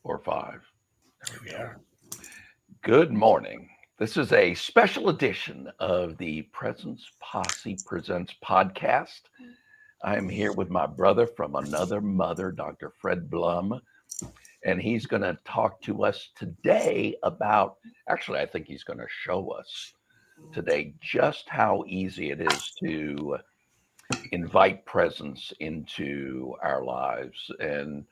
Or five. There we go. Yeah. Good morning. This is a special edition of the Presence Posse Presents podcast. I am here with my brother from another mother, Dr. Fred Blum, and he's going to talk to us today about, actually, I think he's going to show us today just how easy it is to invite presence into our lives. And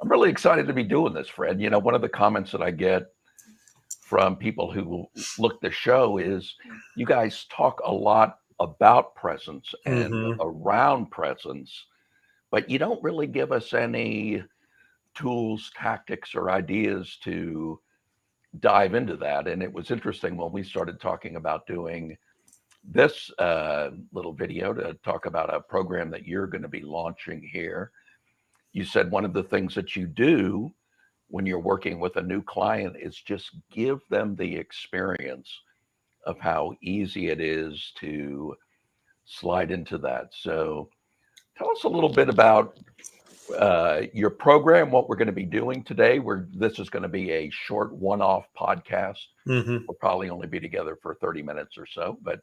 I'm really excited to be doing this, Fred. You know, one of the comments that I get from people who look the show is you guys talk a lot about presence and Mm-hmm. around presence, but you don't really give us any tools, tactics, or ideas to dive into that. And it was interesting when we started talking about doing this little video to talk about a program that you're going to be launching here. You said one of the things that you do when you're working with a new client is just give them the experience of how easy it is to slide into that. So tell us a little bit about your program, what we're going to be doing today. This is going to be a short one-off podcast. Mm-hmm. We'll probably only be together for 30 minutes or so, but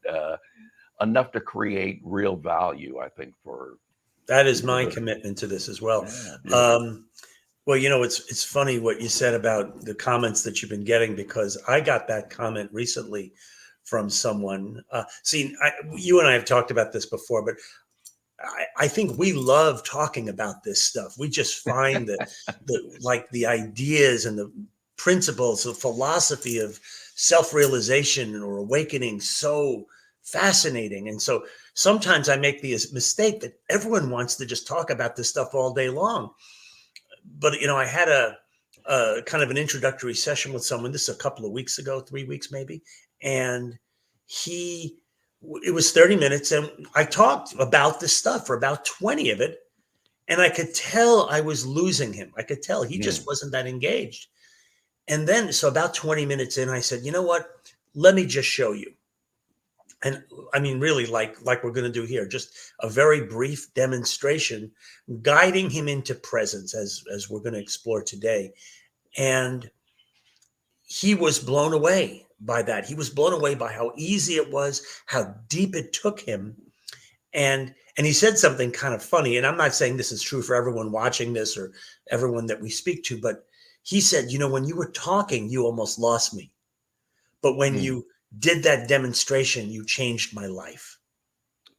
enough to create real value, I think, for That is people my that, commitment to this as well. yeah, beautiful. Well, you know, it's funny what you said about the comments that you've been getting, because I got that comment recently from someone. You and I have talked about this before, but I think we love talking about this stuff. We just find the ideas and the principles of philosophy of self-realization or awakening so fascinating. And so sometimes I make the mistake that everyone wants to just talk about this stuff all day long. But, you know, I had a kind of an introductory session with someone, this is a couple of weeks ago, 3 weeks maybe. And it was 30 minutes and I talked about this stuff for about 20 of it. And I could tell I was losing him. I could tell he just wasn't that engaged. And then, so about 20 minutes in, I said, you know what? Let me just show you. And I mean, really, like we're going to do here, just a very brief demonstration, guiding him into presence as we're going to explore today. And he was blown away by that. He was blown away by how easy it was, how deep it took him. And he said something kind of funny, and I'm not saying this is true for everyone watching this or everyone that we speak to, but he said, you know, when you were talking, you almost lost me. But when you did that demonstration, you changed my life.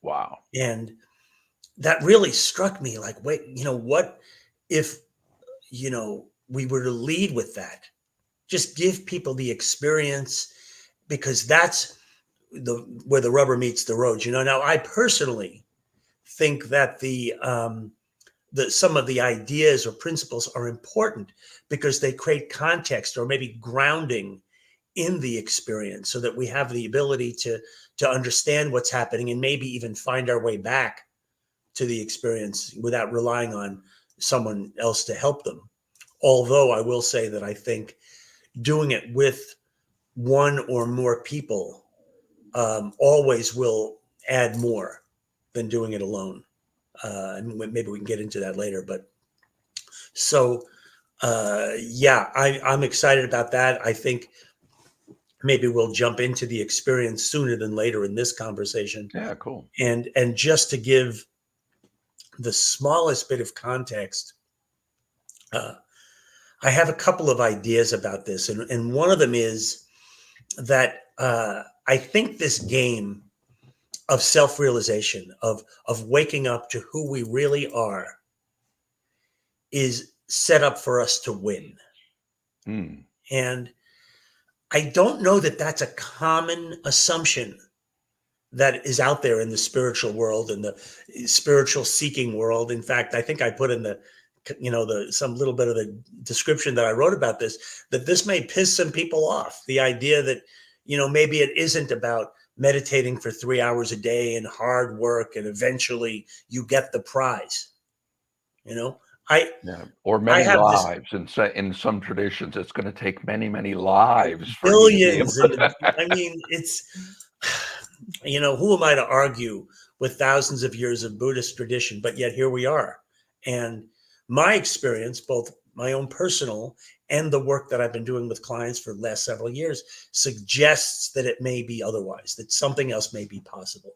Wow. And that really struck me like, wait, you know, what if, you know, we were to lead with that? Just give people the experience, because that's where the rubber meets the road. You know, now I personally think that some of the ideas or principles are important because they create context or maybe grounding in the experience, so that we have the ability to understand what's happening and maybe even find our way back to the experience without relying on someone else to help them. Although I will say that I think doing it with one or more people always will add more than doing it alone. And maybe we can get into that later. But so, I'm excited about that. I think maybe we'll jump into the experience sooner than later in this conversation. Yeah, cool. And just to give the smallest bit of context, I have a couple of ideas about this. And one of them is that I think this game of self-realization, of waking up to who we really are, is set up for us to win. And I don't know that that's a common assumption that is out there in the spiritual world and the spiritual seeking world. In fact, I think I put in some little bit of the description that I wrote about this, that this may piss some people off. The idea that, you know, maybe it isn't about meditating for 3 hours a day and hard work and eventually you get the prize. You know, Or many lives. In some traditions, it's going to take many, many lives for you to be able billions. And I mean, it's, you know, who am I to argue with thousands of years of Buddhist tradition? But yet here we are. And my experience, both my own personal, and the work that I've been doing with clients for the last several years suggests that it may be otherwise, that something else may be possible.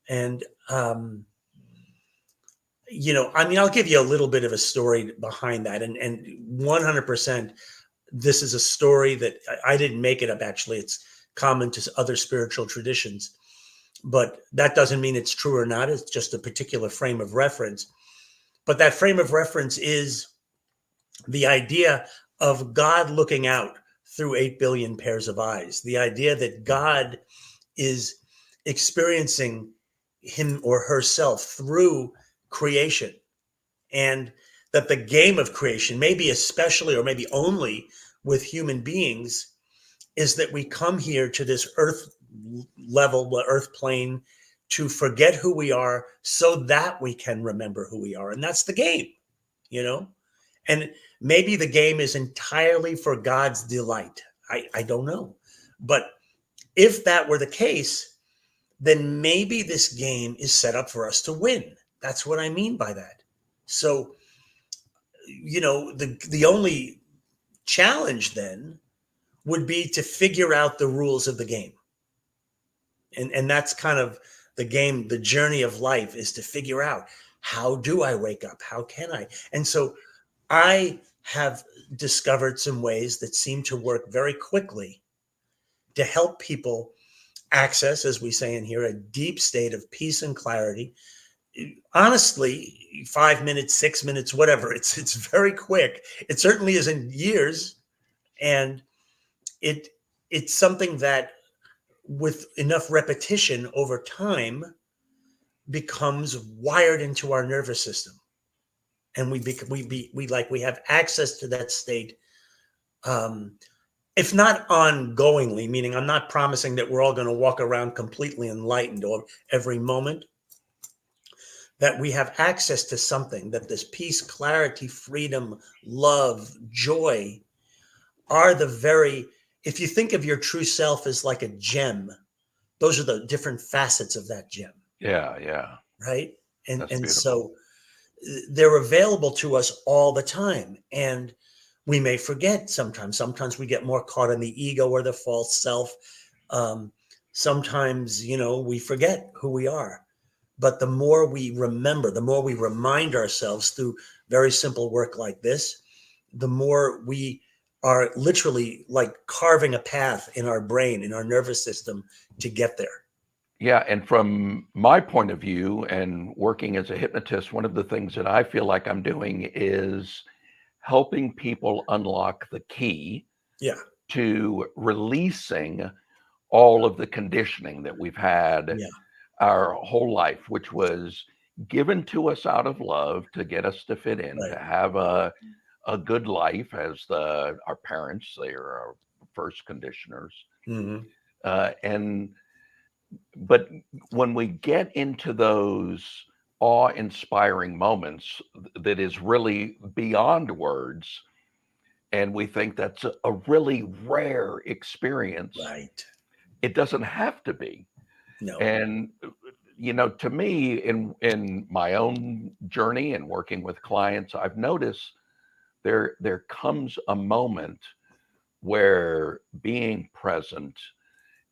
And, I mean, I'll give you a little bit of a story behind that. And 100%, this is a story that I didn't make it up, actually. It's common to other spiritual traditions, but that doesn't mean it's true or not. It's just a particular frame of reference. But that frame of reference is the idea of God looking out through 8 billion pairs of eyes, the idea that God is experiencing him or herself through creation, and that the game of creation, maybe especially or maybe only with human beings, is that we come here to this earth level, earth plane, to forget who we are so that we can remember who we are. And that's the game, you know? And maybe the game is entirely for God's delight. I don't know. But if that were the case, then maybe this game is set up for us to win. That's what I mean by that. So, the only challenge then would be to figure out the rules of the game. And that's kind of the game, the journey of life, is to figure out, how do I wake up? How can I? And so I have discovered some ways that seem to work very quickly to help people access, as we say in here, a deep state of peace and clarity. Honestly, 5 minutes, 6 minutes, whatever. It's very quick. It certainly isn't years. And it's something that, with enough repetition over time, becomes wired into our nervous system. And we have access to that state, if not ongoingly, meaning I'm not promising that we're all going to walk around completely enlightened or every moment, that we have access to something, that this peace, clarity, freedom, love, joy are the very, if you think of your true self as like a gem, those are the different facets of that gem. Yeah. Right. And That's and beautiful. so they're available to us all the time. And we may forget sometimes. Sometimes we get more caught in the ego or the false self. Sometimes, we forget who we are. But the more we remember, the more we remind ourselves through very simple work like this, the more we are literally like carving a path in our brain, in our nervous system, to get there. Yeah, and from my point of view and working as a hypnotist, one of the things that I feel like I'm doing is helping people unlock the key Yeah. to releasing all of the conditioning that we've had Yeah. our whole life, which was given to us out of love to get us to fit in, Right. to have a good life as our parents. They are our first conditioners. Mm-hmm. But when we get into those awe-inspiring moments that is really beyond words, and we think that's a really rare experience, Right. it doesn't have to be. No. And to me, in my own journey and working with clients, I've noticed there comes a moment where being present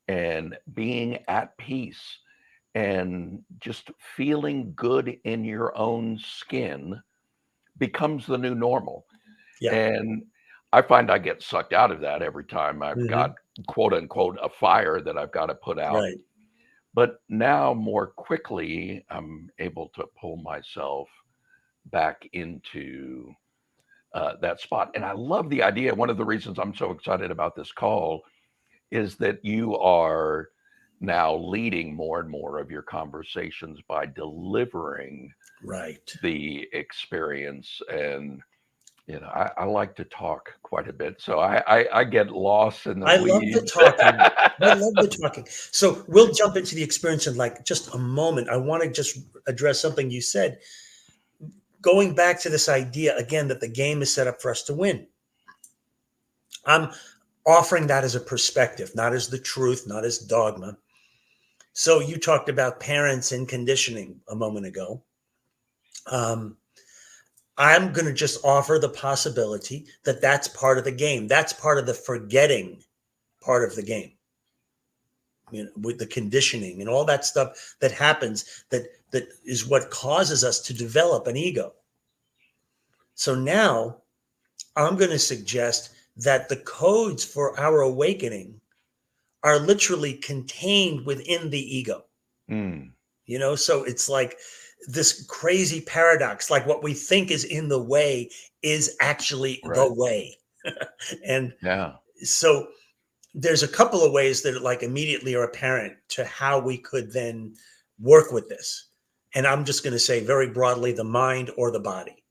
and being at peace and just feeling good in your own skin becomes the new normal. Yeah. And I find I get sucked out of that every time I've Mm-hmm. got, quote unquote, a fire that I've got to put out. Right. But now more quickly, I'm able to pull myself back into that spot. And I love the idea. One of the reasons I'm so excited about this call is that you are now leading more and more of your conversations by delivering Right. the experience. And I like to talk quite a bit, so I get lost in the I love the weeds. talking. I love the talking. So we'll jump into the experience in like just a moment. I want to just address something you said. Going back to this idea again that the game is set up for us to win. I'm offering that as a perspective, not as the truth, not as dogma. So you talked about parents and conditioning a moment ago. I'm going to just offer the possibility that that's part of the game. That's part of the forgetting part of the game. You know, with the conditioning and all that stuff that happens, that is what causes us to develop an ego. So now I'm going to suggest that the codes for our awakening are literally contained within the ego. Mm. You know, so it's like this crazy paradox, like what we think is in the way is actually the Right. way. And Yeah. so there's a couple of ways that like immediately are apparent to how we could then work with this. And I'm just going to say very broadly, the mind or the body.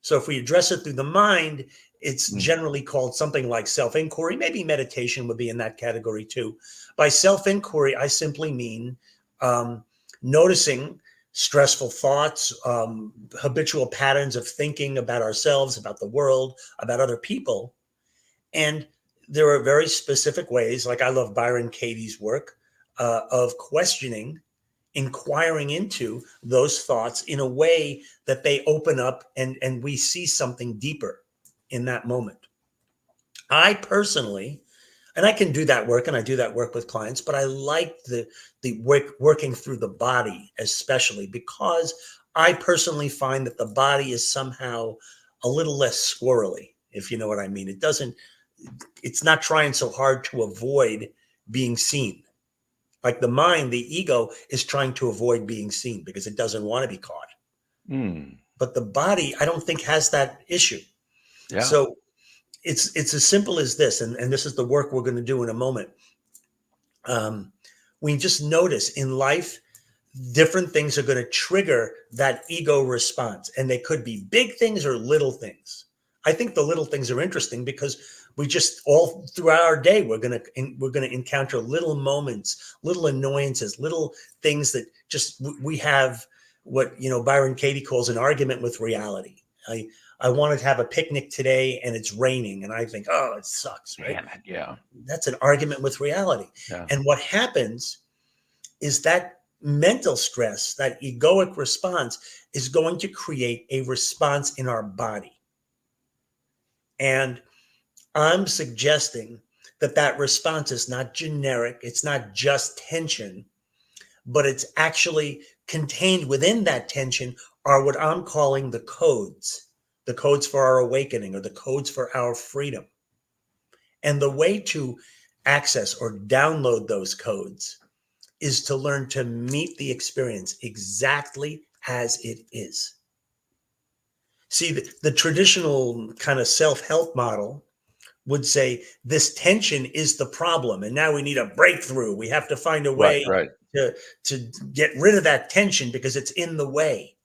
So if we address it through the mind, it's Mm. generally called something like self-inquiry. Maybe meditation would be in that category too. By self-inquiry, I simply mean noticing stressful thoughts, habitual patterns of thinking about ourselves, about the world, about other people. And there are very specific ways, like I love Byron Katie's work, of questioning, inquiring into those thoughts in a way that they open up and we see something deeper in that moment. I personally, and I can do that work, and I do that work with clients, but I like the working through the body, especially because I personally find that the body is somehow a little less squirrely, if you know what I mean. It's not trying so hard to avoid being seen. Like the mind, the ego is trying to avoid being seen because it doesn't want to be caught. Mm. But the body, I don't think, has that issue. Yeah. So it's as simple as this, and this is the work we're going to do in a moment. We just notice in life, different things are going to trigger that ego response, and they could be big things or little things. I think the little things are interesting because we just all throughout our day we're going to encounter little moments, little annoyances, little things that just we have what Byron Katie calls an argument with reality. I wanted to have a picnic today and it's raining, and I think, oh, it sucks, right? Damn it. Yeah. That's an argument with reality. Yeah. And what happens is that mental stress, that egoic response, is going to create a response in our body. And I'm suggesting that that response is not generic, it's not just tension, but it's actually contained within that tension are what I'm calling the codes for our awakening or the codes for our freedom. And the way to access or download those codes is to learn to meet the experience exactly as it is. See, the traditional kind of self-help model would say this tension is the problem, and now we need a breakthrough. We have to find a Right. way Right. to get rid of that tension because it's in the way.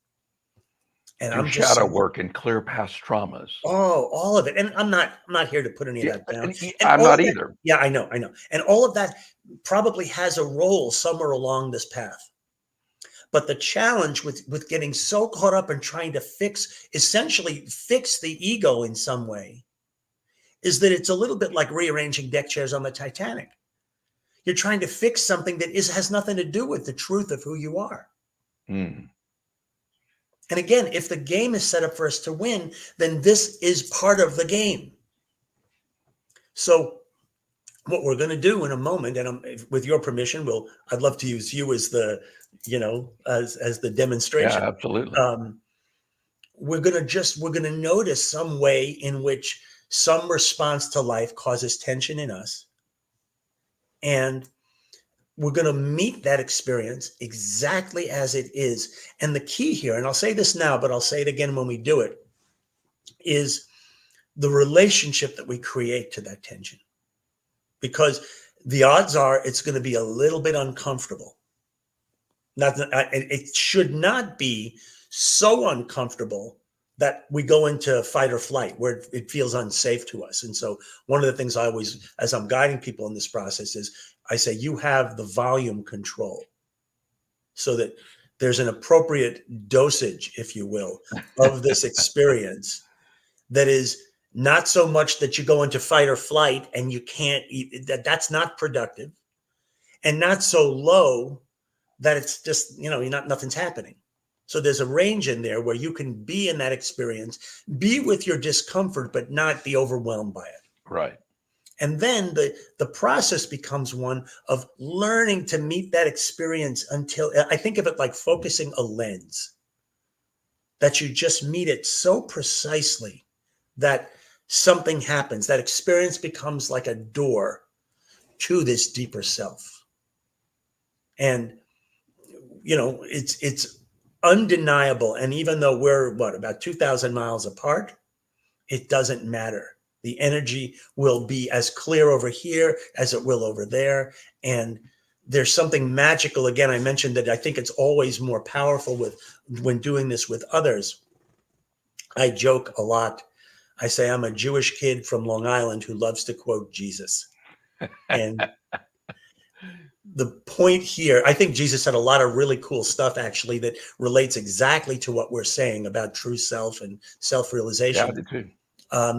And Do I'm just shadow saying, work and clear past traumas. oh, all of it. And I'm not here to put any of Yeah. that down. And And I'm all not of that, either. yeah, I know. And all of that probably has a role somewhere along this path. But the challenge with getting so caught up in trying to essentially fix the ego in some way, is that it's a little bit like rearranging deck chairs on the Titanic. You're trying to fix something that has nothing to do with the truth of who you are. Mm. And again, if the game is set up for us to win, then this is part of the game. So what we're going to do in a moment, and with your permission, I'd love to use you as as the Yeah. demonstration. Absolutely. We're going to notice some way in which some response to life causes tension in us. And we're going to meet that experience exactly as it is. And the key here, and I'll say this now, but I'll say it again when we do it, is the relationship that we create to that tension. Because the odds are it's going to be a little bit uncomfortable. It should not be so uncomfortable that we go into fight or flight where it feels unsafe to us. And so one of the things I always, as I'm guiding people in this process, is I say, you have the volume control so that there's an appropriate dosage, if you will, of this experience that is not so much that you go into fight or flight and you can't eat, that's not productive, and not so low that it's just, nothing's happening. So there's a range in there where you can be in that experience, be with your discomfort, but not be overwhelmed by it. Right. And then the process becomes one of learning to meet that experience until I think of it like focusing a lens, that you just meet it so precisely that something happens. That experience becomes like a door to this deeper self. And it's undeniable. And even though we're about 2,000 miles apart, it doesn't matter. The energy will be as clear over here as it will over there. And there's something magical. Again, I mentioned that I think it's always more powerful when doing this with others. I joke a lot. I say I'm a Jewish kid from Long Island who loves to quote Jesus. And the point here, I think Jesus said a lot of really cool stuff actually that relates exactly to what we're saying about true self and Yeah, I self-realization. did too.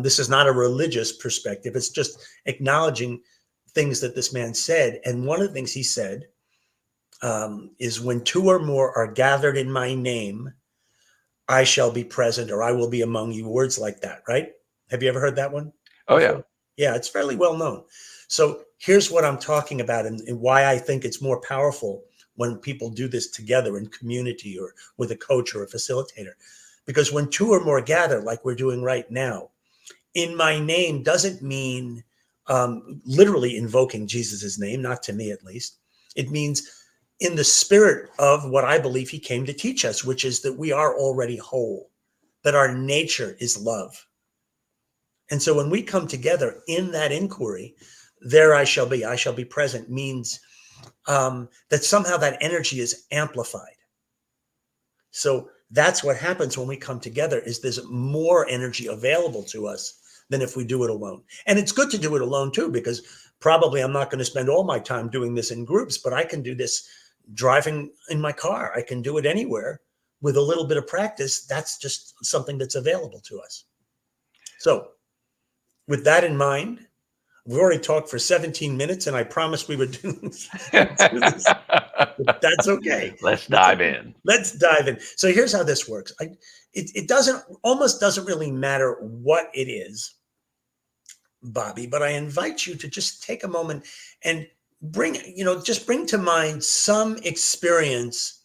This is not a religious perspective. It's just acknowledging things that this man said. And one of the things he said is, when two or more are gathered in my name, I shall be present, or I will be among you. Words like that, right? Have you ever heard that one Oh yeah. before? Yeah, it's fairly well known. So here's what I'm talking about, and why I think it's more powerful when people do this together in community or with a coach or a facilitator. Because when two or more gather, like we're doing right now, in my name doesn't mean literally invoking Jesus's name, not to me at least. It means in the spirit of what I believe he came to teach us, which is that we are already whole, that our nature is love. And so when we come together in that inquiry, there I shall be present, means that somehow that energy is amplified. So that's what happens when we come together, is there's more energy available to us than if we do it alone. And it's good to do it alone too, because probably I'm not going to spend all my time doing this in groups, but I can do this driving in my car. I can do it anywhere with a little bit of practice. That's just something that's available to us. So with that in mind, we've already talked for 17 minutes, and I promised we would do this. That's okay. Let's That's dive okay. in. Let's dive in. So here's how this works. It doesn't really matter what it is, Bobby, but I invite you to just take a moment and bring to mind some experience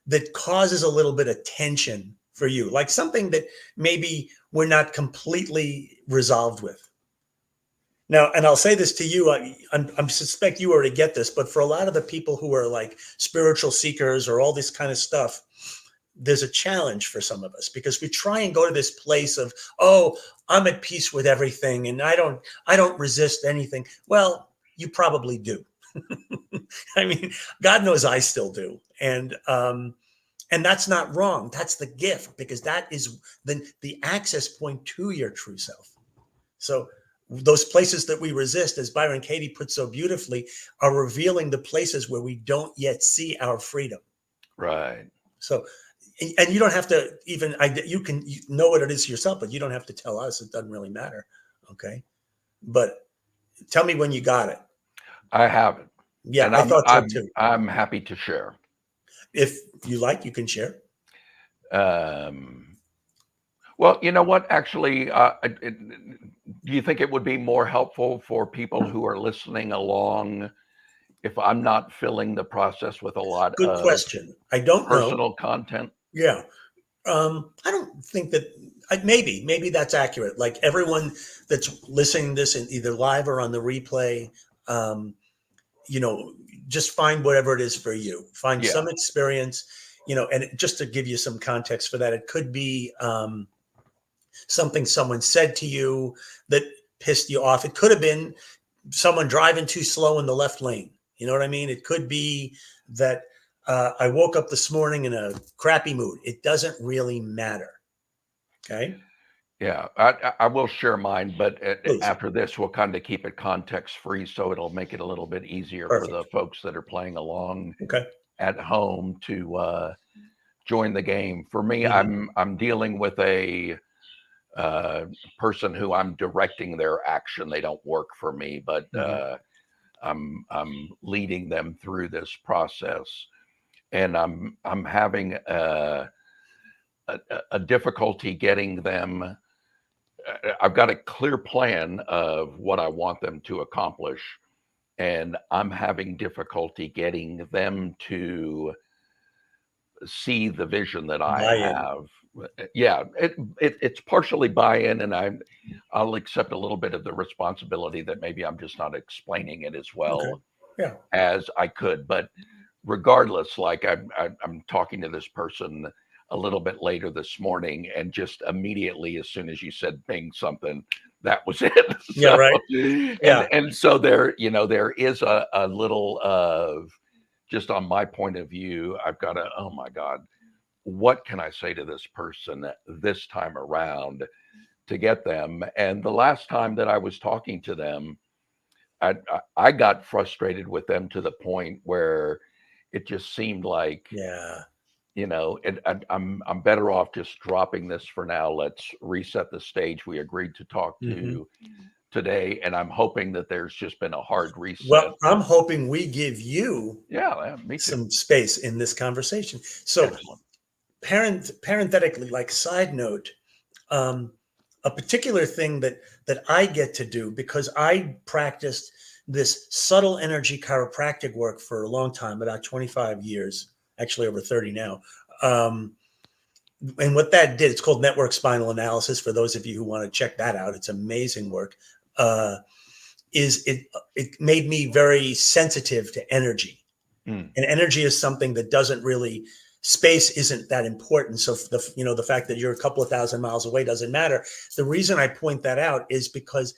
that causes a little bit of tension for you, like something that maybe we're not completely resolved with. Now, and I'll say this to you, I suspect you already get this, but for a lot of the people who are like spiritual seekers or all this kind of stuff, there's a challenge for some of us, because we try and go to this place of, oh, I'm at peace with everything and I don't resist anything. Well, you probably do. I mean, God knows I still do. And that's not wrong. That's the gift, because that is the access point to your true self. So those places that we resist, as Byron Katie put so beautifully, are revealing the places where we don't yet see our freedom. Right. So, and you don't have to even, you can know what it is yourself, but you don't have to tell us. It doesn't really matter. Okay. But tell me when you got it. I haven't. Yeah, And I thought so too. I'm happy to share. If you like, you can share. Well, you know what? Actually, do you think it would be more helpful for people who are listening along if I'm not filling the process with a lot Good of question. I don't know. personal content? Yeah. I don't think that, maybe that's accurate. Like everyone that's listening to this in either live or on the replay, just find whatever it is for you. Find Yeah. some experience, and just to give you some context for that, it could be something someone said to you that pissed you off. It could have been someone driving too slow in the left lane. You know what I mean? It could be that I woke up this morning in a crappy mood. It doesn't really matter. Okay. Yeah, I will share mine, but Please. after this, we'll kind of keep it context free, so it'll make it a little bit easier for the Perfect. folks that are playing along Okay. at home to join the game. For me, Mhm. I'm dealing with a person who I'm directing their action. They don't work for me, but Mhm. I'm leading them through this process, and I'm having a difficulty getting them. I've got a clear plan of what I want them to accomplish, and I'm having difficulty getting them to see the vision that I Buy-in. have. Yeah, it's partially buy-in, and I'll accept a little bit of the responsibility that maybe I'm just not explaining it as Okay. well Yeah. as I could. But regardless, like I'm talking to this person a little bit later this morning, and just immediately, as soon as you said "ping" something, that was it. Yeah. So Right. Yeah. and so there, there is a little of, just on my point of view, I've got to, oh my God, what can I say to this person this time around to get them? And the last time that I was talking to them, I got frustrated with them to the point where it just seemed like, Yeah. I'm better off just dropping this for now. Let's reset the stage we agreed to talk Hmm. to today. And I'm hoping that there's just been a hard reset. Well, I'm hoping we give you Yeah, me too. some space in this conversation. So, Excellent. parenthetically, like side note, um, a particular thing that I get to do because I practiced this subtle energy chiropractic work for a long time, about 25 years, actually over 30 now. Um, and what that did, it's called network spinal analysis. For those of you who want to check that out, it's amazing work. Uh, is it made me very sensitive to energy, Mm. and energy is something that doesn't really, space isn't that important. So the fact that you're a couple of thousand miles away doesn't matter. The reason I point that out is because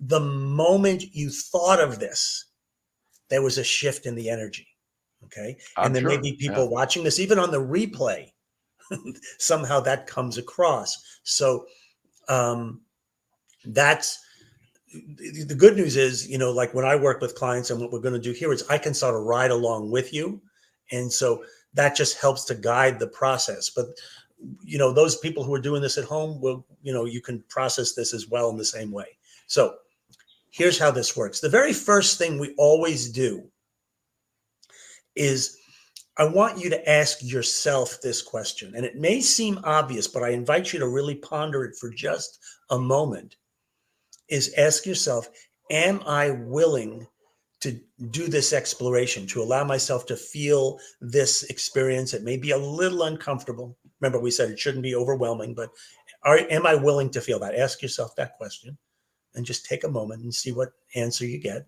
the moment you thought of this, there was a shift in the energy. Okay. And I'm there may sure. be Yeah. people watching this, even on the replay, somehow that comes across. So um, that's the good news is, like when I work with clients, and what we're going to do here is I can sort of ride along with you. And so that just helps to guide the process. But, those people who are doing this at home will, you can process this as well in the same way. So here's how this works. The very first thing we always do is I want you to ask yourself this question. And it may seem obvious, but I invite you to really ponder it for just a moment. Is ask yourself, am I willing to do this exploration, to allow myself to feel this experience? It may be a little uncomfortable. Remember, we said it shouldn't be overwhelming, but am I willing to feel that? Ask yourself that question and just take a moment and see what answer you get.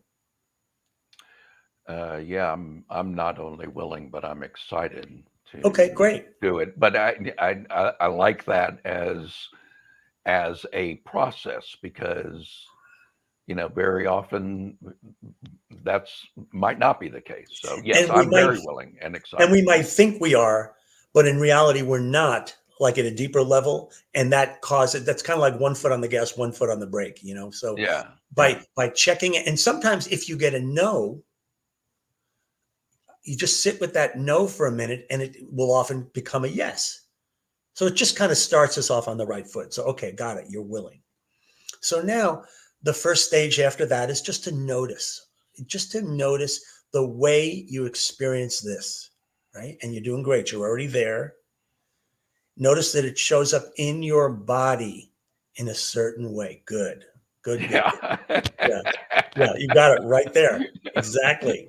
Yeah, I'm not only willing, but I'm excited Okay, to great. do it. But I like that as a process, because very often that's might not be the case. So yes, And we I'm might very willing and and excited. we might think we are, but in reality, we're not, like at a deeper level. And that's kind of like one foot on the gas, one foot on the brake. So Yeah, yeah, by checking it, and sometimes if you get a no, you just sit with that no for a minute and it will often become a yes. So it just kind of starts us off on the right foot. So, okay, got it. You're willing. So now the first stage after that is just to notice the way you experience this, right? And you're doing great. You're already there. Notice that it shows up in your body in a certain way. Good, good, good, good. yeah. Yeah, yeah, you got it right there. Exactly.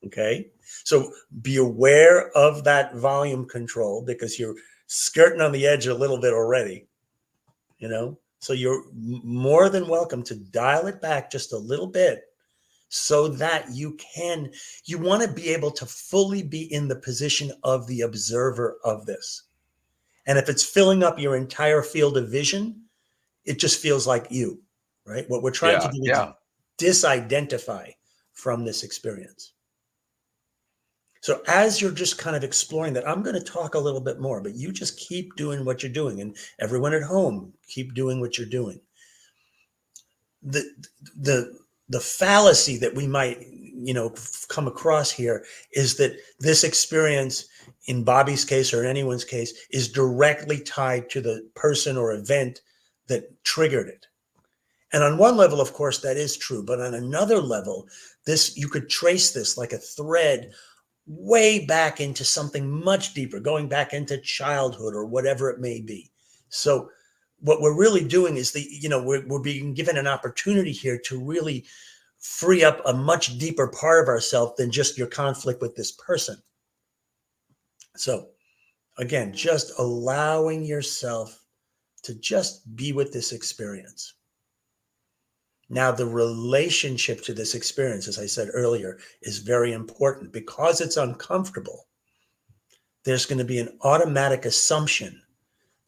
Okay. So be aware of that volume control because you're skirting on the edge a little bit already. So you're more than welcome to dial it back just a little bit so that you want to be able to fully be in the position of the observer of this. And if it's filling up your entire field of vision, it just feels like you, right? What we're trying to Yeah, do is yeah. disidentify from this experience. So as you're just kind of exploring that, I'm going to talk a little bit more, but you just keep doing what you're doing. And everyone at home, keep doing what you're doing. The the the fallacy that we might, come across here is that this experience in Bobby's case or in anyone's case is directly tied to the person or event that triggered it. And on one level, of course, that is true. But on another level, you could trace this like a thread way back into something much deeper, going back into childhood or whatever it may be. So what we're really doing is we're being given an opportunity here to really free up a much deeper part of ourselves than just your conflict with this person. So again, just allowing yourself to just be with this experience. Now, the relationship to this experience, as I said earlier, is very important because it's uncomfortable. There's going to be an automatic assumption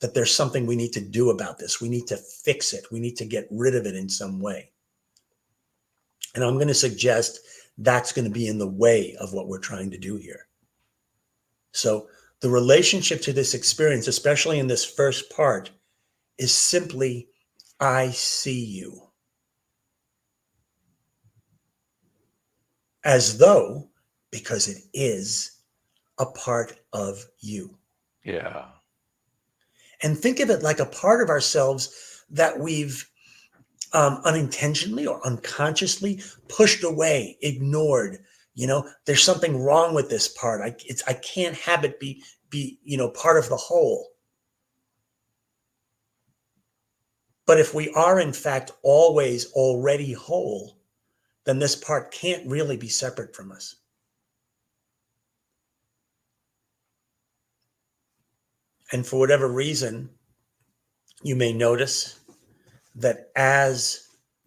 that there's something we need to do about this. We need to fix it. We need to get rid of it in some way. And I'm going to suggest that's going to be in the way of what we're trying to do here. So the relationship to this experience, especially in this first part, is simply, I see you. As though, because it is a part of you. Yeah. And think of it like a part of ourselves that we've unintentionally or unconsciously pushed away, ignored. There's something wrong with this part. I can't have it be part of the whole. But if we are in fact always already whole, then this part can't really be separate from us. And for whatever reason, you may notice that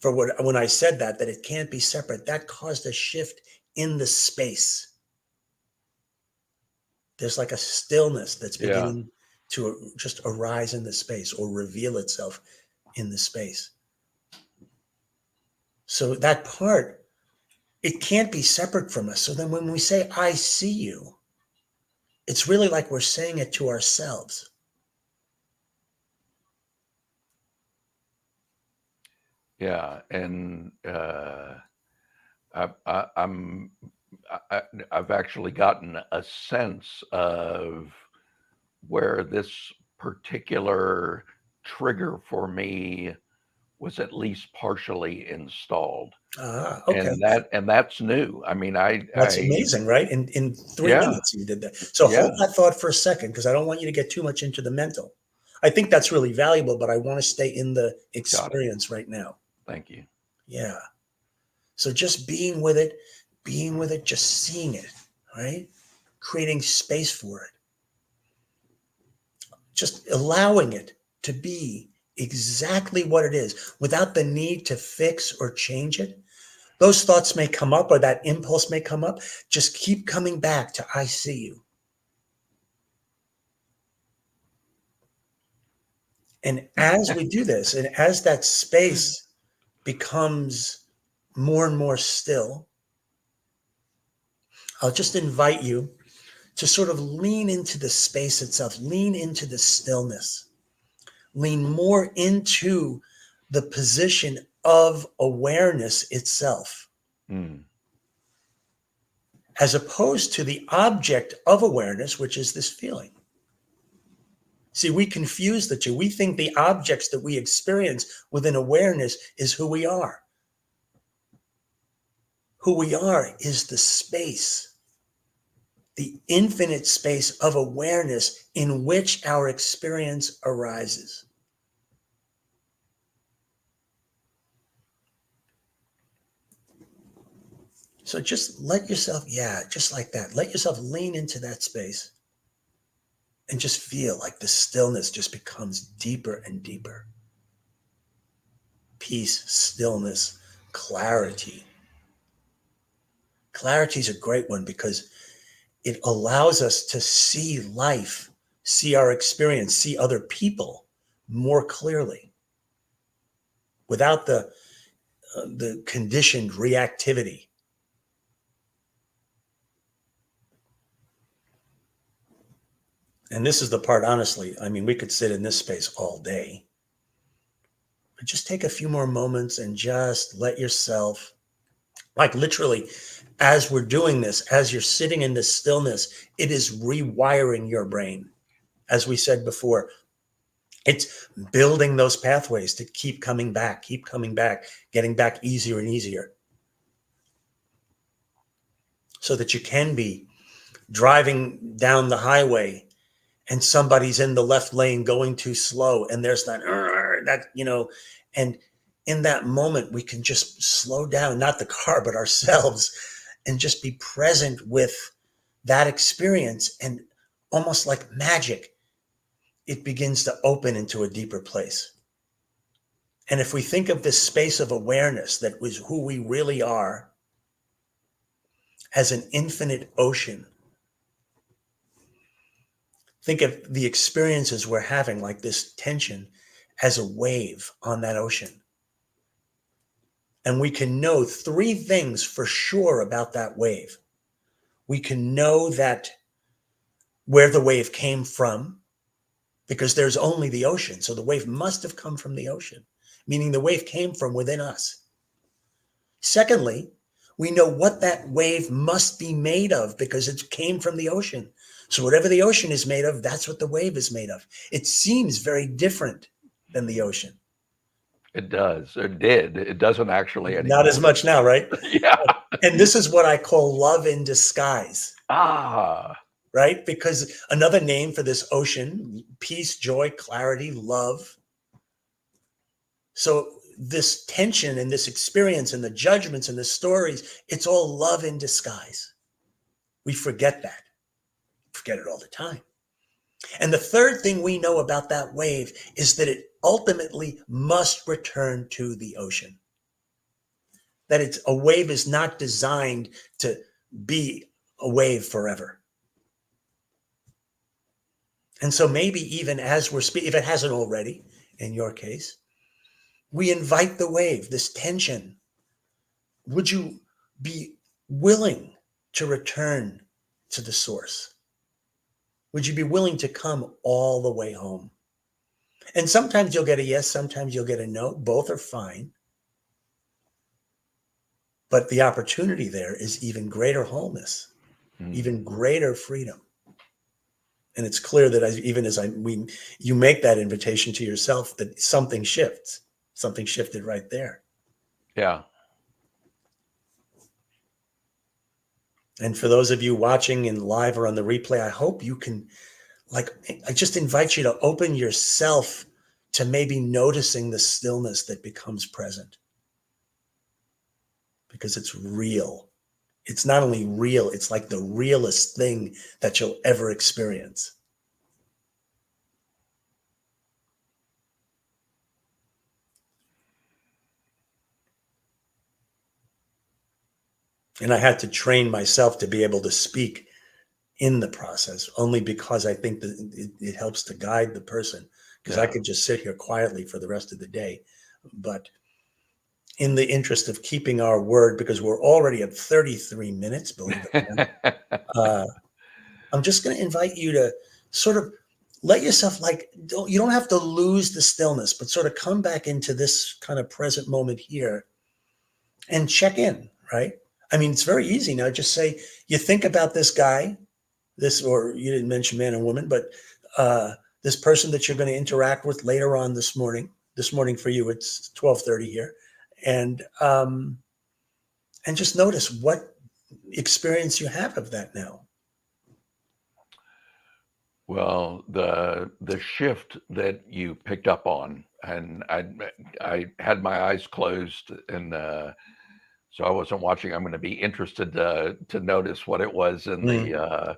when I said that it can't be separate, that caused a shift in the space. There's like a stillness that's beginning to just arise in the space or reveal itself in the space. So that part, it can't be separate from us. So then when we say, I see you, it's really like we're saying it to ourselves. Yeah. And I've actually gotten a sense of where this particular trigger for me was at least partially installed. Okay. And that's new. I mean, That's amazing, right? In 3 yeah, minutes you did that. So hold that thought for a second, because I don't want you to get too much into the mental. I think that's really valuable, but I want to stay in the experience right now. Thank you. Yeah. So just being with it, just seeing it, right? Creating space for it. Just allowing it to be exactly what it is without the need to fix or change it. Those thoughts may come up, or that impulse may come up. Just keep coming back to, I see you. And as we do this, and as that space becomes more and more still, I'll just invite you to sort of lean into the space itself, lean into the stillness, lean more into the position of awareness itself, as opposed to the object of awareness, which is this feeling. See, we confuse the two. We think the objects that we experience within awareness is who we are. Who we are is the space, the infinite space of awareness in which our experience arises. So just let yourself, just like that, let yourself lean into that space and just feel like the stillness just becomes deeper and deeper. Peace, stillness, clarity. Clarity is a great one because it allows us to see life, see our experience, see other people more clearly without the conditioned reactivity. And this is the part, honestly, I mean, we could sit in this space all day. But just take a few more moments and just let yourself, like literally, as we're doing this, as you're sitting in this stillness, it is rewiring your brain. As we said before, it's building those pathways to keep coming back, getting back easier and easier, so that you can be driving down the highway and somebody's in the left lane going too slow, and there's that, and in that moment we can just slow down, not the car but ourselves, and just be present with that experience, and almost like magic, it begins to open into a deeper place. And if we think of this space of awareness that was who we really are as an infinite ocean, think of the experiences we're having, like this tension, as a wave on that ocean. And we can know three things for sure about that wave. We can know that where the wave came from, because there's only the ocean. So the wave must have come from the ocean, meaning the wave came from within us. Secondly, we know what that wave must be made of because it came from the ocean. So whatever the ocean is made of, that's what the wave is made of. It seems very different than the ocean. It does. It did. It doesn't actually Not as anymore. much now, right? Yeah. And this is what I call love in disguise, Ah, right? Because another name for this ocean, peace, joy, clarity, love. So this tension and this experience and the judgments and the stories, it's all love in disguise. We forget that. Forget it all the time. And the third thing we know about that wave is that it ultimately must return to the ocean. That it's a wave is not designed to be a wave forever. And so maybe even as we're speaking, if it hasn't already, in your case, we invite the wave, this tension. Would you be willing to return to the source? Would you be willing to come all the way home? And sometimes you'll get a yes, sometimes you'll get a no. Both are fine. But the opportunity there is even greater wholeness, even greater freedom. And it's clear that even as you make that invitation to yourself, that something shifts. Something shifted right there. yeah. And for those of you watching in live or on the replay, I hope you can, I just invite you to open yourself to maybe noticing the stillness that becomes present. Because it's real. It's not only real, it's like the realest thing that you'll ever experience. And I had to train myself to be able to speak in the process, only because I think that it helps to guide the person. Because I could just sit here quietly for the rest of the day. But in the interest of keeping our word, because we're already at 33 minutes, believe it or not, I'm just going to invite you to sort of let yourself, you don't have to lose the stillness, but sort of come back into this kind of present moment here and check in, right? I mean, it's very easy now. Just say, you think about this guy, or you didn't mention man and woman, but this person that you're going to interact with later on this morning. This morning for you, it's 12:30 here. And just notice what experience you have of that now. Well, the shift that you picked up on, and I had my eyes closed, and so I wasn't watching. I'm going to be interested to notice what it was in the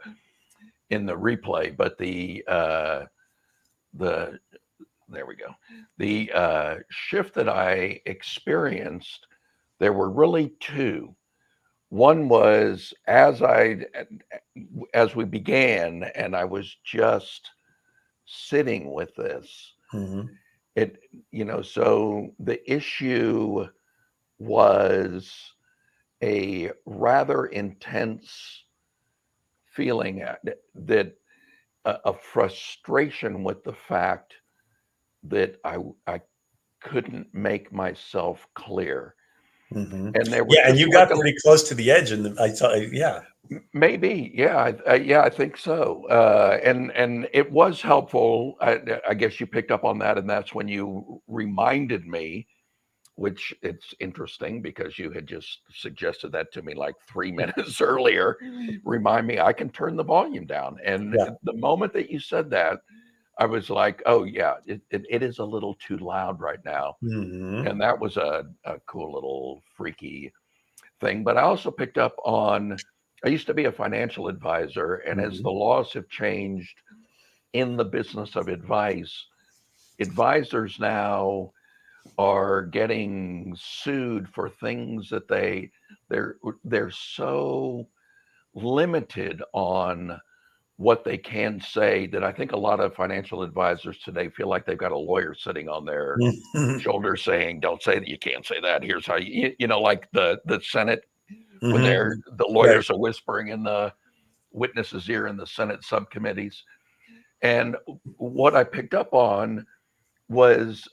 replay. But there we go. The shift that I experienced, there were really two. One was as we began, and I was just sitting with this. It, so the issue was a rather intense feeling that a frustration with the fact that I couldn't make myself clear. And there was and you got pretty close to the edge, and I thought, maybe, I think so. And it was helpful. I guess you picked up on that, and that's when you reminded me which it's interesting because you had just suggested that to me like 3 minutes earlier. Remind me, I can turn the volume down. And Yeah. the moment that you said that, I was like, oh, yeah, it is a little too loud right now. Hmm. And that was a cool little freaky thing. But I also picked up on, I used to be a financial advisor. And as Hmm. the laws have changed in the business of advice, advisors now are getting sued for things that they're so limited on what they can say that I think a lot of financial advisors today feel like they've got a lawyer sitting on their Hmm. shoulder saying, "Don't say that, you can't say that. Here's how you know, like the Senate when Hmm. the Right. lawyers are whispering in the witness's ear in the Senate subcommittees." And what I picked up on was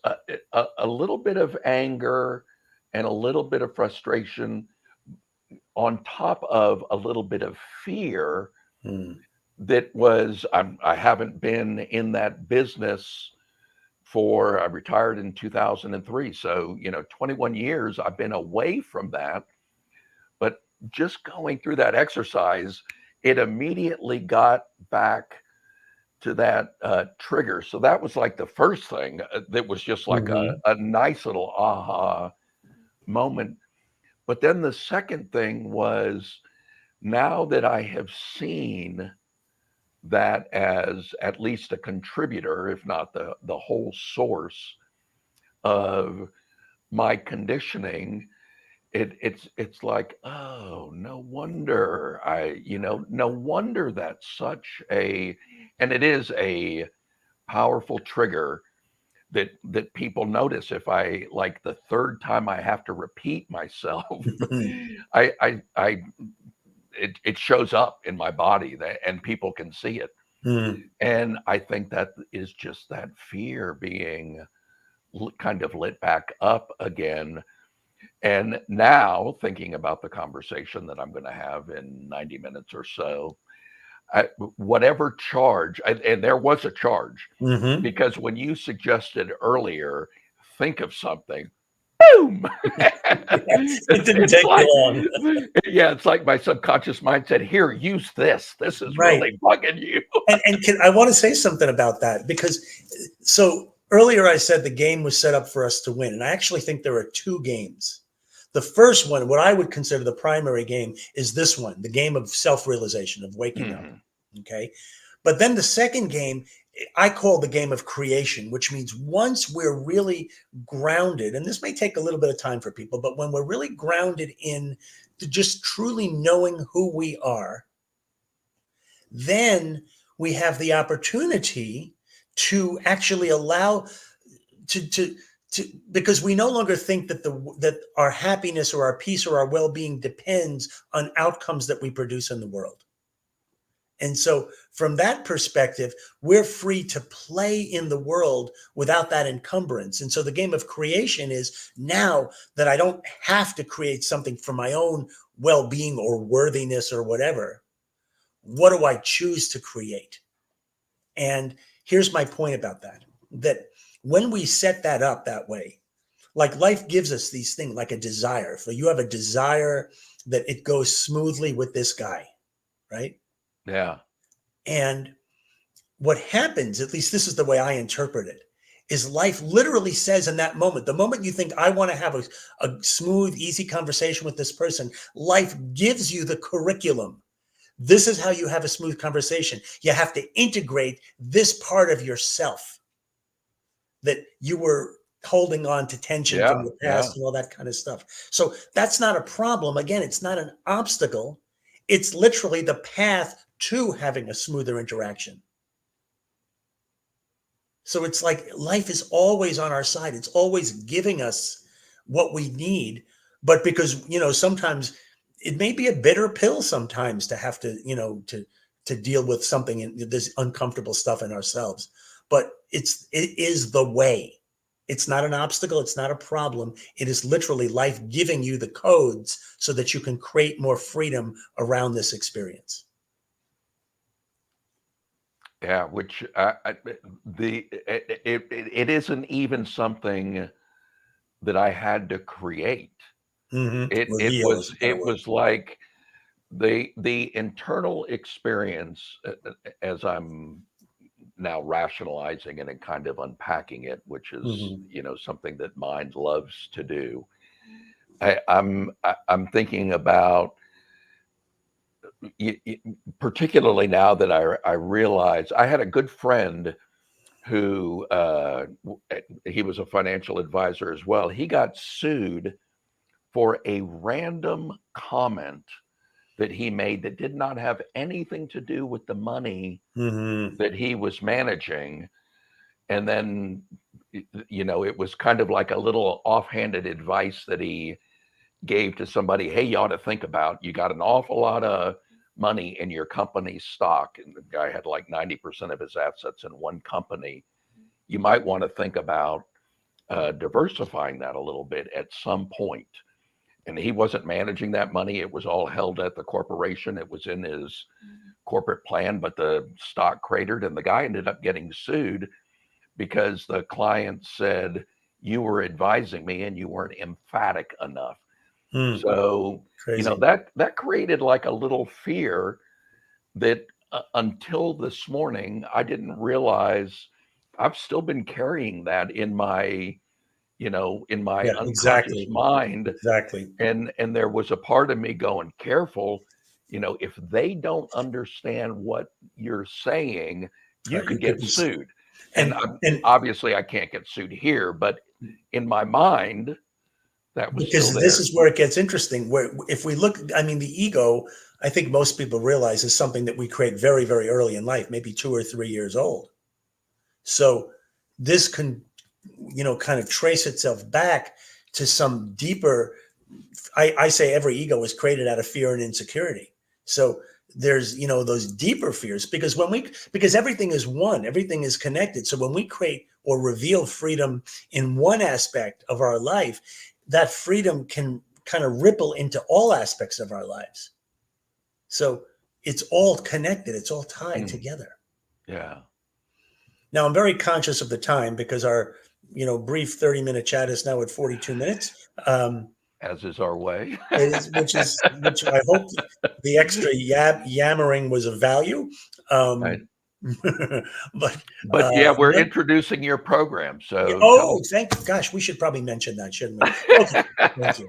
a little bit of anger and a little bit of frustration on top of a little bit of fear Mm. that was I haven't been in that business for I retired in 2003, so 21 years I've been away from that. But just going through that exercise, it immediately got back to that trigger. So that was like the first thing that was just like Hmm. a nice little aha moment. But then the second thing was, now that I have seen that as at least a contributor, if not the whole source of my conditioning, it's like, oh, no wonder no wonder that's such a, and it is a powerful trigger that people notice. If I, like, the third time I have to repeat myself, I it shows up in my body, that and people can see it. Hmm. And I think that is just that fear being kind of lit back up again. And now, thinking about the conversation that I'm going to have in 90 minutes or so, whatever charge, and there was a charge, Hmm. because when you suggested earlier, think of something, boom. It didn't It's take you like, long. yeah, it's like my subconscious mind said, here, use this. This is Right. really bugging you. And I want to say something about that because so earlier I said the game was set up for us to win. And I actually think there are two games. The first one, what I would consider the primary game, is this one, the game of self-realization, of waking up. Mhm. Okay. But then the second game, I call the game of creation, which means once we're really grounded, and this may take a little bit of time for people, but when we're really grounded in to just truly knowing who we are, then we have the opportunity to actually allow to to because we no longer think that that our happiness or our peace or our well-being depends on outcomes that we produce in the world. And so from that perspective, we're free to play in the world without that encumbrance. And so the game of creation is, now that I don't have to create something for my own well-being or worthiness or whatever, what do I choose to create? And here's my point about that, that when we set that up that way, like life gives us these things like a desire. So you have a desire that it goes smoothly with this guy, right? Yeah. And what happens, at least this is the way I interpret it, is life literally says in that moment, the moment you think, I want to have a smooth, easy conversation with this person, life gives you the curriculum. This is how you have a smooth conversation. You have to integrate this part of yourself that you were holding on to tension from Yeah. the Yeah. past and all that kind of stuff. So that's not a problem. Again, it's not an obstacle. It's literally the path to having a smoother interaction. So it's like life is always on our side. It's always giving us what we need. But because, sometimes it may be a bitter pill sometimes to have to, to deal with something and this uncomfortable stuff in ourselves. But it is the way. It's not an obstacle. It's not a problem. It is literally life giving you the codes so that you can create more freedom around this experience. Yeah. Which the it isn't even something that I had to create. It Reveal is was a better it word. was like the internal experience, as I'm now rationalizing it and kind of unpacking it, which is, Hmm. something that mind loves to do. I'm thinking about, particularly now that I realize I had a good friend who, he was a financial advisor as well. He got sued for a random comment that he made that did not have anything to do with the money Hmm. that he was managing. And then, it was kind of like a little offhanded advice that he gave to somebody. Hey, you ought to think about, you got an awful lot of money in your company's stock. And the guy had like 90% of his assets in one company. You might want to think about diversifying that a little bit at some point. And he wasn't managing that money. It was all held at the corporation. It was in his corporate plan, but the stock cratered, and the guy ended up getting sued because the client said, you were advising me and you weren't emphatic enough. Mm, So, crazy. that created like a little fear that, until this morning, I didn't realize I've still been carrying that in my Yeah, unconscious exactly. mind. Exactly. And there was a part of me going, careful, if they don't understand what you're saying, you Right. You could could get be, sued. And and obviously I can't get sued here, but in my mind, that was still because this there. is where it gets interesting. Where if we look, I mean, the ego, I think most people realize is something that we create very, very early in life, maybe 2 or 3 years old. So this can, kind of trace itself back to some deeper. I say every ego was created out of fear and insecurity. So there's, those deeper fears because everything is one, everything is connected. So when we create or reveal freedom in one aspect of our life, that freedom can kind of ripple into all aspects of our lives. So it's all connected, it's all tied Mm, together. yeah. Now I'm very conscious of the time because our, brief 30-minute chat is now at 42 minutes. As is our way. It is, which I hope the extra yammering was of value. Right. Um, but But yeah, we're no, introducing your program. yeah, So oh, tell thank you. Gosh, we should probably mention that, shouldn't we? Okay, thank us. you.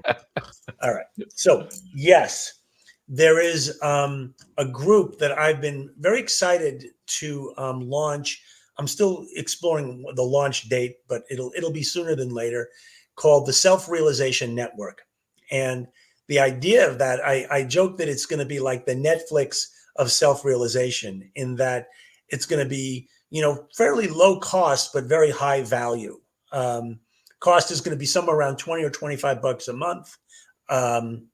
All right. So yes, there is a group that I've been very excited to launch. I'm still exploring the launch date, but it'll be sooner than later. Called the Self Realization Network, and the idea of that, I joke that it's going to be like the Netflix of self realization, in that it's going to be fairly low cost but very high value. Um, Cost is going to be somewhere around 20 or $25 a month. Um,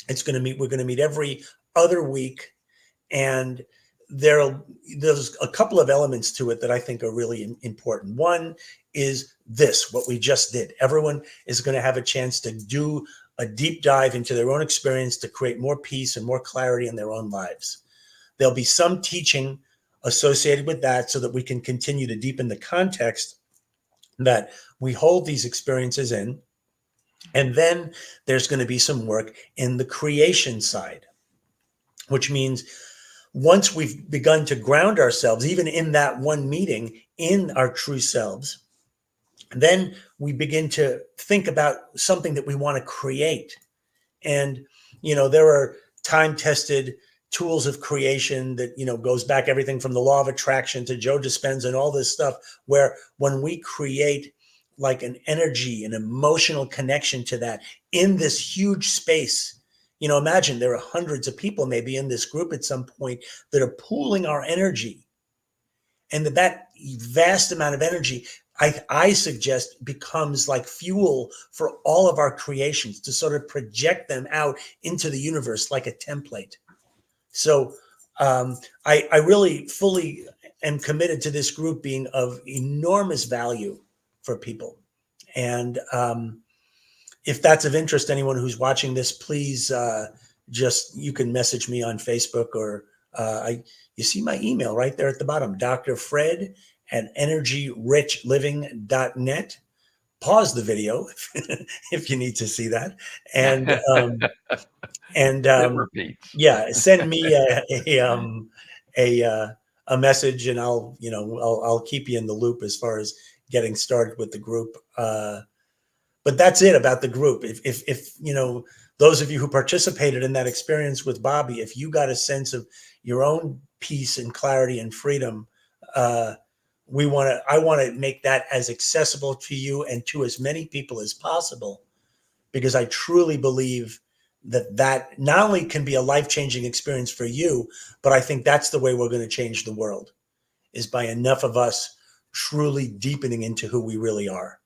we're going to meet every other week, and there's a couple of elements to it that I think are really important. One is what we just did. Everyone is going to have a chance to do a deep dive into their own experience to create more peace and more clarity in their own lives. There'll be some teaching associated with that so that we can continue to deepen the context that we hold these experiences in. And then there's going to be some work in the creation side, which means once we've begun to ground ourselves, even in that one meeting, in our true selves, then we begin to think about something that we want to create. And, there are time tested tools of creation that, goes back everything from the law of attraction to Joe Dispenza and all this stuff, where when we create like an energy, an emotional connection to that in this huge space, imagine there are hundreds of people maybe in this group at some point that are pooling our energy, and that vast amount of energy, I suggest, becomes like fuel for all of our creations to sort of project them out into the universe like a template. So I really fully am committed to this group being of enormous value for people. And if that's of interest, anyone who's watching this, please you can message me on Facebook, or you see my email right there at the bottom, Dr. Fred at energyrichliving.net. pause the video if you need to see that. And It repeats. yeah, send me a message, and I'll keep you in the loop as far as getting started with the group. But that's it about the group. If those of you who participated in that experience with Bobby, if you got a sense of your own peace and clarity and freedom, I want to make that as accessible to you and to as many people as possible, because I truly believe that not only can be a life-changing experience for you, but I think that's the way we're going to change the world, is by enough of us truly deepening into who we really are.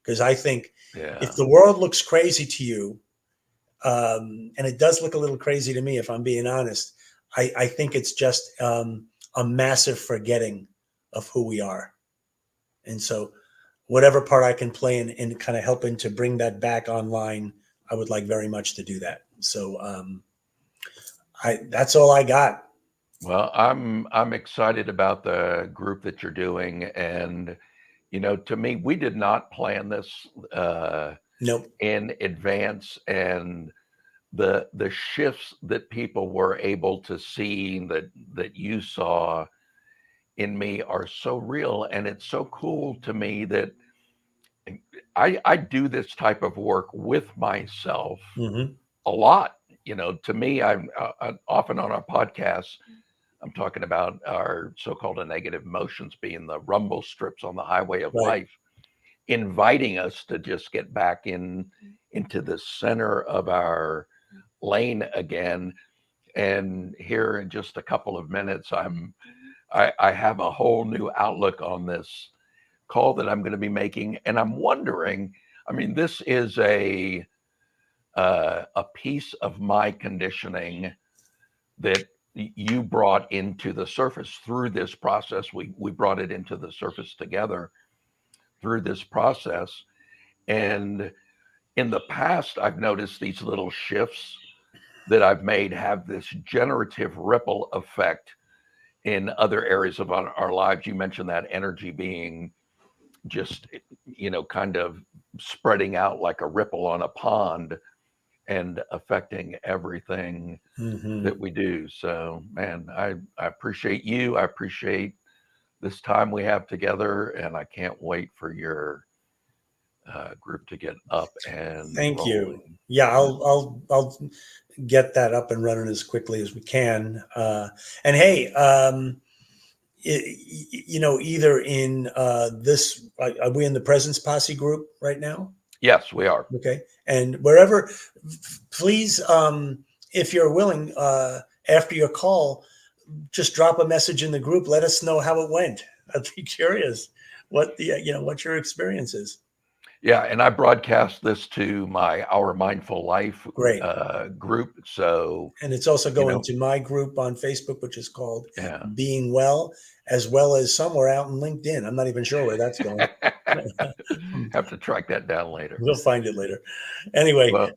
Because I think Yeah. if the world looks crazy to you, and it does look a little crazy to me, if I'm being honest, I think it's just a massive forgetting of who we are. And so whatever part I can play in kind of helping to bring that back online, I would like very much to do that. So that's all I got. Well, I'm excited about the group that you're doing, and to me, we did not plan this Nope. in advance, and the shifts that people were able to see that you saw in me are so real, and it's so cool to me that I do this type of work with myself Mm-hmm. a lot. To me, I'm often on our podcasts, I'm talking about our so-called negative emotions being the rumble strips on the highway of Right. life, inviting us to just get back into the center of our lane again. And here in just a couple of minutes, I have a whole new outlook on this call that I'm going to be making, and I'm wondering. I mean, this is a piece of my conditioning that you brought into the surface through this process. We brought it into the surface together through this process. And in the past, I've noticed these little shifts that I've made have this generative ripple effect in other areas of our lives. You mentioned that energy being just, kind of spreading out like a ripple on a pond and affecting everything Mm-hmm. that we do. So, man, I appreciate you. I appreciate this time we have together, and I can't wait for your group to get up and Thank you. rolling. Yeah, I'll get that up and running as quickly as we can. And hey, either in this, are we in the Presence Posse group right now? Yes, we are. Okay. And wherever, please, if you're willing, after your call, just drop a message in the group. Let us know how it went. I'd be curious what what your experience is. Yeah, and I broadcast this to my Our Mindful Life Great. group. So, And it's also going to my group on Facebook, which is called yeah, Being Well, as well as somewhere out in LinkedIn. I'm not even sure where that's going. have to track that down later. We'll find it later. Anyway, Well,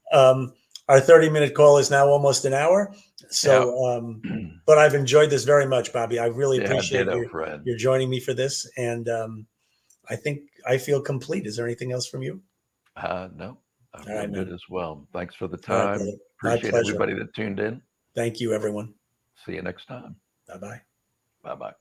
our 30-minute call is now almost an hour. yeah, So, but I've enjoyed this very much, Bobby. I really yeah, appreciate ditto, you Fred. you're joining me for this. And I think I feel complete. Is there anything else from you? No, I All feel right, good man. as well. Thanks for the All right, brother. time. My Appreciate pleasure. everybody that tuned in. Thank you, everyone. See you next time. Bye-bye. Bye bye.